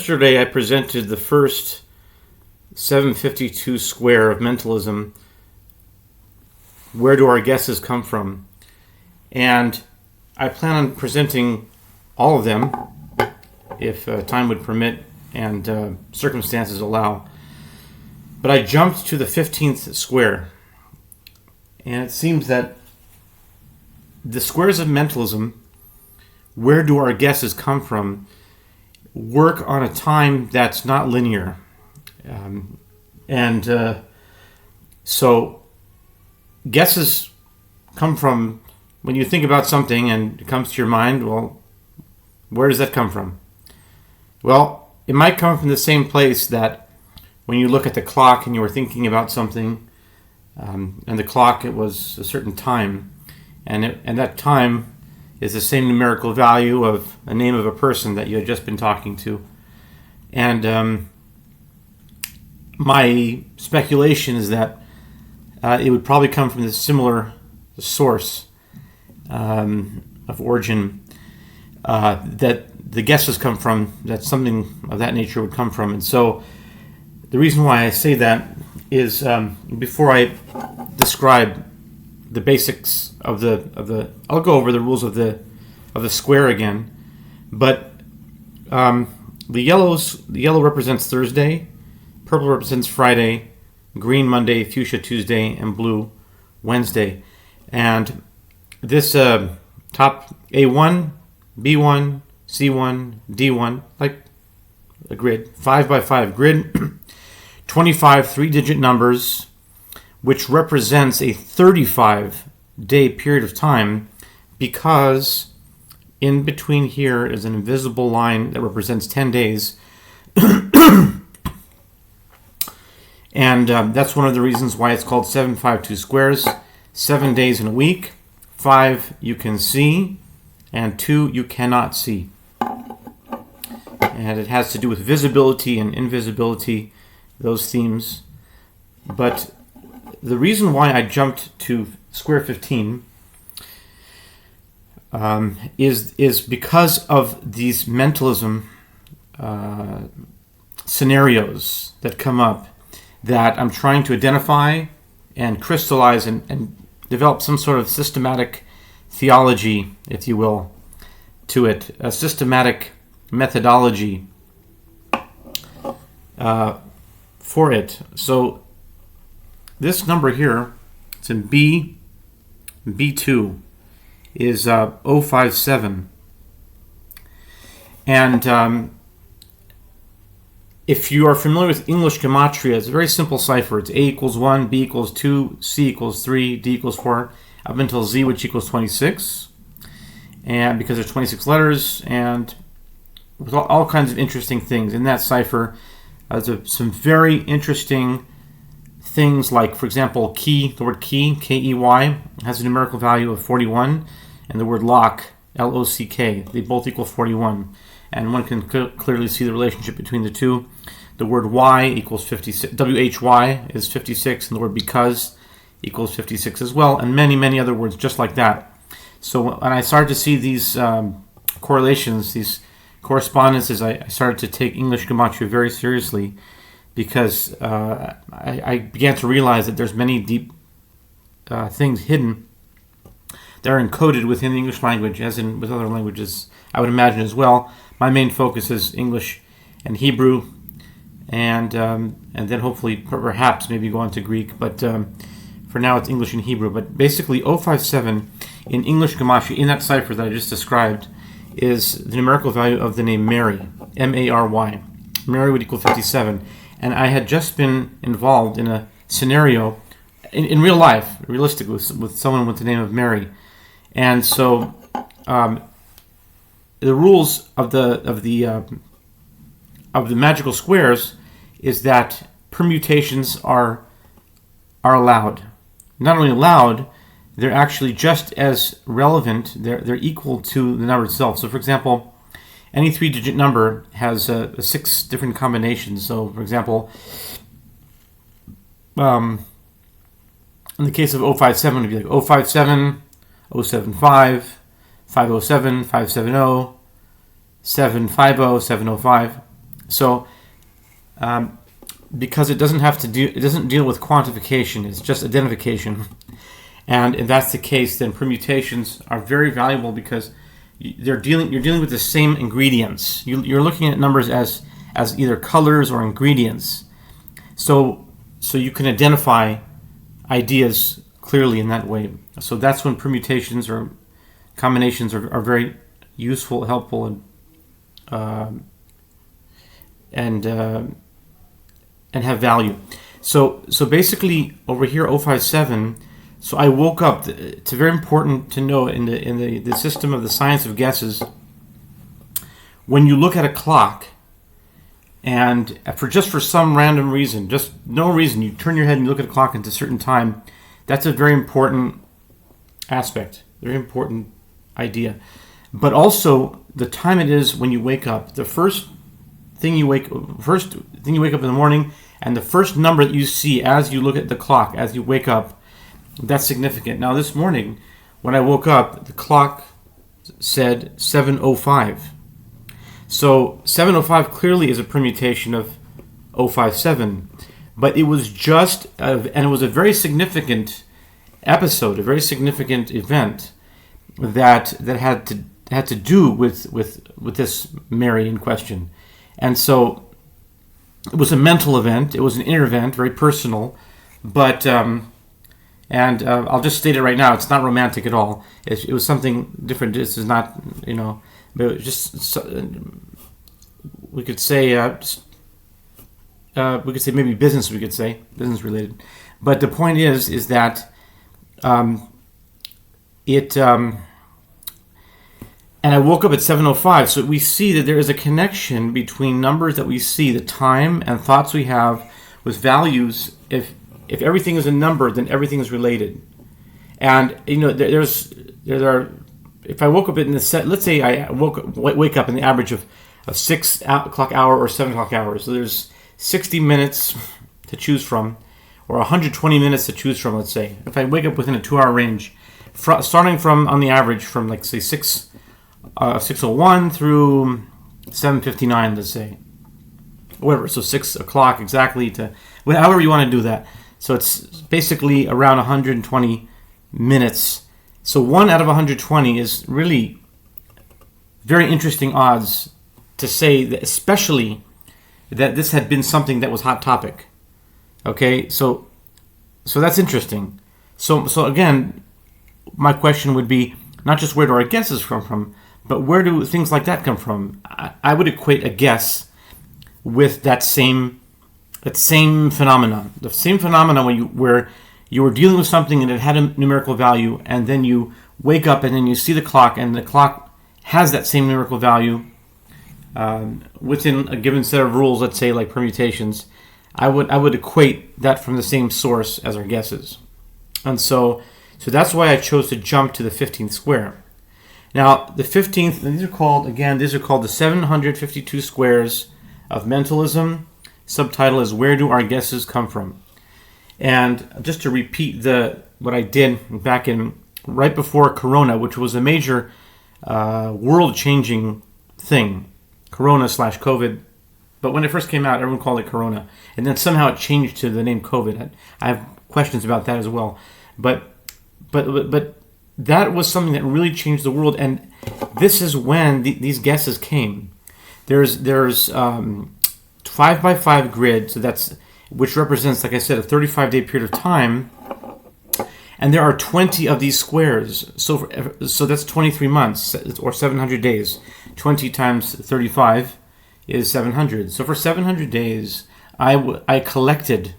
Yesterday I presented the first 752 square of mentalism. Where do our guesses come from? And I plan on presenting all of them if time would permit and circumstances allow. But I jumped to the 15th square. And it seems that the squares of mentalism, where do our guesses come from, work on a time that's not linear. So guesses come from when you think about something and it comes to your mind. Well, where does that come from? Well, it might come from the same place that when you look at the clock and you were thinking about something, and the clock, it was a certain time, and that time is the same numerical value of a name of a person that you had just been talking to. And my speculation is that it would probably come from this similar source of origin that the guesses come from, that something of that nature would come from. And so the reason why I say that is before I describe the basics of the I'll go over the rules of the square again, but the yellow represents Thursday, purple represents Friday, green Monday, fuchsia Tuesday, and blue Wednesday. And this top A1, B1, C1, D1, like a grid, 5x5 grid, 25 three-digit numbers, which represents a 35-day period of time, because in between here is an invisible line that represents 10 days. And that's one of the reasons why it's called 752 squares. 7 days in a week, 5 you can see, and 2 you cannot see. And it has to do with visibility and invisibility, those themes. But the reason why I jumped to square 15 is because of these mentalism scenarios that come up that I'm trying to identify and crystallize and develop some sort of systematic theology, if you will, to it, a systematic methodology for it. So this number here, it's in B2, is 057. And if you are familiar with English gematria, it's a very simple cipher. It's A equals 1, B equals 2, C equals 3, D equals 4, up until Z, which equals 26. And because there's 26 letters, and with all kinds of interesting things in that cipher, there's some very interesting things like, for example, key, the word key, K-E-Y, has a numerical value of 41, and the word lock, L-O-C-K, they both equal 41. And one can clearly see the relationship between the two. The word Y equals 56, W-H-Y is 56, and the word because equals 56 as well, and many, many other words just like that. So when I started to see these correlations, these correspondences, I started to take English gematria very seriously, because I began to realize that there's many deep things hidden that are encoded within the English language, as in with other languages, I would imagine as well. My main focus is English and Hebrew, and then hopefully, perhaps, maybe go on to Greek, but for now it's English and Hebrew. But basically, 057 in English gematria, in that cipher that I just described, is the numerical value of the name Mary, M-A-R-Y. Mary would equal 57. And I had just been involved in a scenario in real life, realistically, with someone with the name of Mary. And so the rules of the magical squares is that permutations are allowed. Not only allowed, they're actually just as relevant. They're equal to the number itself. So, for example, any three-digit number has 6 different combinations. So, for example, in the case of 057, it would be like 057, 075, 507, 570, 750, 705. So because it doesn't deal with quantification, it's just identification. And if that's the case, then permutations are very valuable because you're dealing with the same ingredients. You're looking at numbers as either colors or ingredients. So you can identify ideas clearly in that way. So that's when permutations or combinations are very useful, helpful, and have value. So basically over here 057. So I woke up. It's very important to know in the system of the science of guesses. When you look at a clock, and for some random reason, just no reason, you turn your head and you look at a clock at a certain time. That's a very important aspect, very important idea. But also the time it is when you wake up. The first thing you wake up in the morning, and the first number that you see as you look at the clock as you wake up. That's significant. Now, this morning, when I woke up, the clock said 7:05. So 7:05 clearly is a permutation of 057, but it was and it was a very significant episode, a very significant event that had to do with this Mary in question, and so it was a mental event. It was an inner event, very personal, but. And I'll just state it right now. It's not romantic at all. It was something different. This is not, but it was just we could say maybe business. We could say business related. But the point is that and I woke up at 7:05. So we see that there is a connection between numbers that we see, the time, and thoughts we have with values. If everything is a number, then everything is related. And there are. If I woke up in the set, let's say I wake up in the average of 6 o'clock hour or 7 o'clock hour. So there's 60 minutes to choose from, or 120 minutes to choose from. Let's say if I wake up within a 2-hour range, starting from on the average from like say 6:01 through 7:59. Let's say, whatever. So 6 o'clock exactly to however you want to do that. So it's basically around 120 minutes. So 1 out of 120 is really very interesting odds to say that, especially that this had been something that was hot topic. Okay, so that's interesting. So again, my question would be not just where do our guesses come from, but where do things like that come from? I would equate a guess with that same phenomenon. The same phenomenon where you were dealing with something and it had a numerical value, and then you wake up and then you see the clock, and the clock has that same numerical value within a given set of rules, let's say like permutations. I would equate that from the same source as our guesses. And so that's why I chose to jump to the 15th square. Now, the 15th, these are called the 752 squares of mentalism. Subtitle is Where Do Our Guesses Come From? And just to repeat what I did back in right before Corona, which was a major world-changing thing, Corona/COVID. But when it first came out, everyone called it Corona, and then somehow it changed to the name COVID. I have questions about that as well. But that was something that really changed the world, and this is when these guesses came. There's 5x5 grid, so which represents, like I said, a 35-day period of time, and there are 20 of these squares. So that's 23 months or 700 days. 20 times 35 is 700. So for 700 days, I collected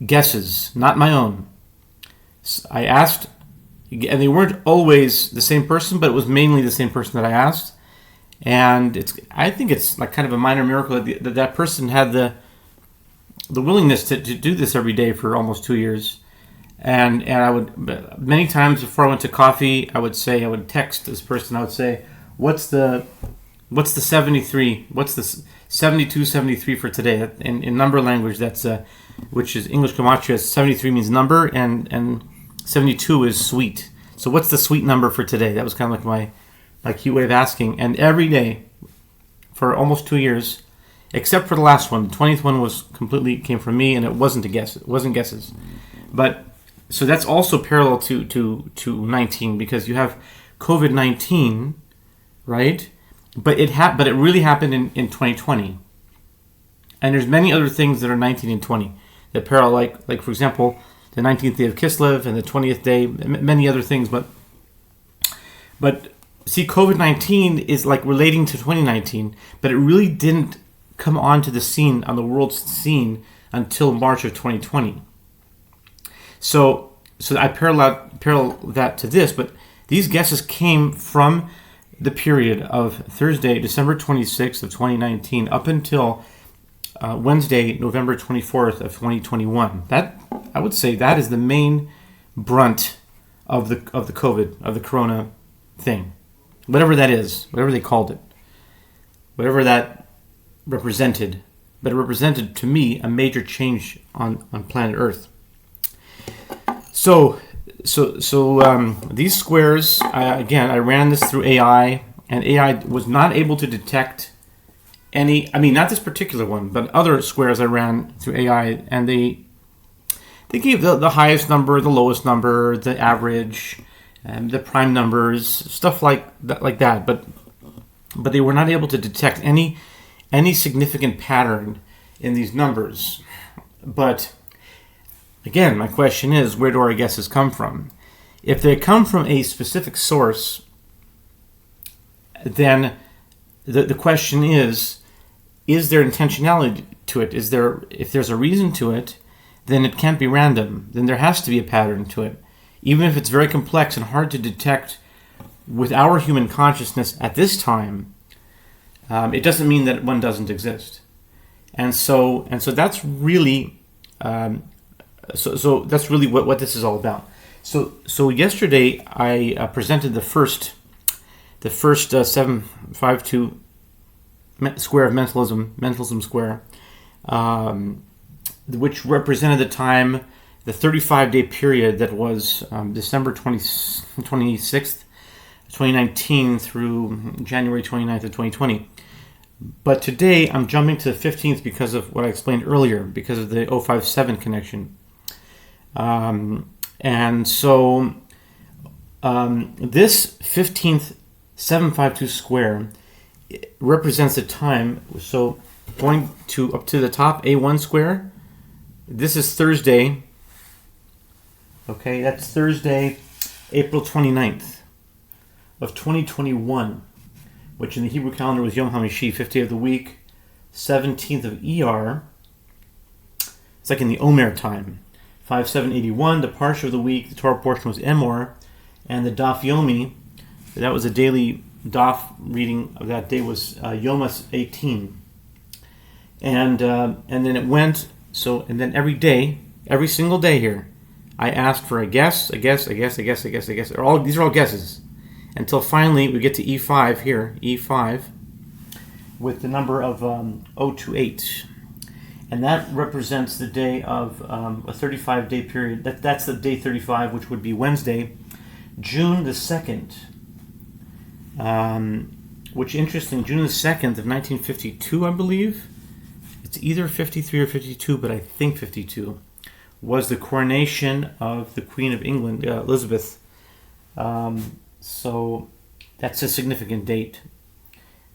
guesses, not my own. I asked, and they weren't always the same person, but it was mainly the same person that I asked. And I think it's like kind of a minor miracle that person had the willingness to do this every day for almost 2 years. And I would, many times before I went to coffee, I would text this person. I would say, what's the 73? What's the 72, 73 for today? In number language, that's which is English gematria. 73 means number, and 72 is sweet. So what's the sweet number for today? That was kind of like my cute way of asking. And every day, for almost 2 years, except for the last one. The 20th one was completely came from me, and it wasn't a guess. It wasn't guesses. But so that's also parallel to 19 because you have COVID-19, right? But it really happened in 2020. And there's many other things that are 19 and 20 that parallel, like for example, the 19th day of Kislev and the 20th day, many other things. But see, COVID-19 is like relating to 2019, but it really didn't come onto the scene, on the world's scene, until March of 2020. So I parallel that to this, but these guesses came from the period of Thursday, December 26th of 2019, up until Wednesday, November 24th of 2021. That, I would say, that is the main brunt of the COVID, of the corona thing. Whatever that is, whatever they called it, whatever that represented, but it represented to me a major change on planet Earth. So these squares, I ran this through AI, and AI was not able to detect any, not this particular one, but other squares I ran through AI, and they gave the highest number, the lowest number, the average, the prime numbers, stuff like that. But they were not able to detect any significant pattern in these numbers. But again, my question is, where do our guesses come from? If they come from a specific source, then the question is there intentionality to it? If there's a reason to it, then it can't be random. Then there has to be a pattern to it. Even if it's very complex and hard to detect with our human consciousness at this time, it doesn't mean that one doesn't exist. And so that's really so that's really what this is all about. So yesterday I presented the first 752 square of mentalism square, which represented the time, the 35-day period that was December 26th, 2019 through January 29th of 2020. But today I'm jumping to the 15th because of what I explained earlier, because of the 057 connection. And so this 15th 752 square represents the time. So going up to the top, A1 square, this is Thursday. Okay, that's Thursday, April 29th of 2021, which in the Hebrew calendar was Yom HaMishi, 50th of the week, 17th of ER. It's like in the Omer time. 5781, the Parsha of the week, the Torah portion was Emor, and the Daf Yomi, that was a daily Daf reading of that day, was Yomas 18. And then it went, and then every single day here, I asked for a guess. These are all guesses. Until finally we get to E5 here, E5, with the number of 028. And that represents the day of a 35-day period. That's the day 35, which would be Wednesday, June the 2nd. Which, interesting, June the 2nd of 1952, I believe. It's either 53 or 52, but I think 52. Was the coronation of the Queen of England, Elizabeth. So that's a significant date.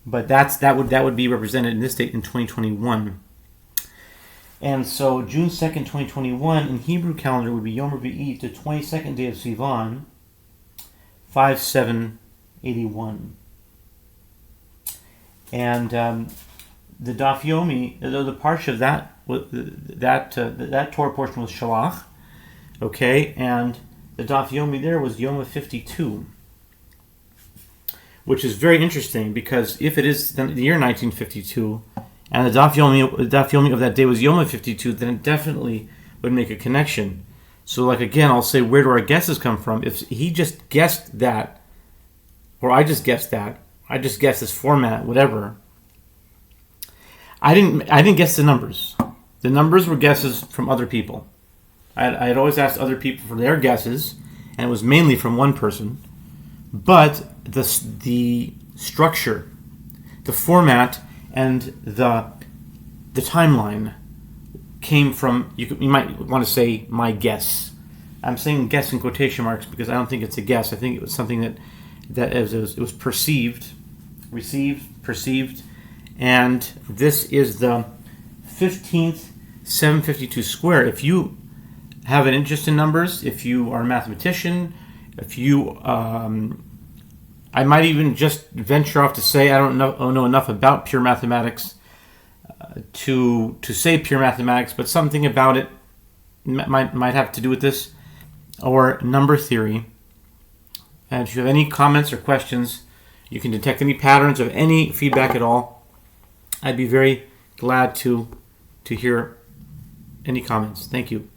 But that would be represented in this date in 2021. And so June 2nd, 2021 in Hebrew calendar would be Yom Revi'i, the 22nd day of Sivan, 5781. And the Daf Yomi, the Parsha of that Torah portion was Shalach, okay, and the Daf Yomi there was Yom 52, which is very interesting because if it is the year 1952 and the Daf Yomi of that day was Yom 52, then it definitely would make a connection. So, like, again, I'll say, where do our guesses come from? If he just guessed that, or I just guessed this format, whatever. I didn't guess the numbers. The numbers were guesses from other people. I had always asked other people for their guesses, and it was mainly from one person. But the structure, the format, and the the timeline came from, you might want to say, my guess. I'm saying guess in quotation marks because I don't think it's a guess. I think it was something that it was perceived, received, perceived, and this is the 15th 752 square. If you have an interest in numbers, if you are a mathematician, if you, I might even just venture off to say I don't know enough about pure mathematics to say pure mathematics, but something about it might have to do with this, or number theory. And if you have any comments or questions, you can detect any patterns of any feedback at all, I'd be very glad to hear any comments. Thank you.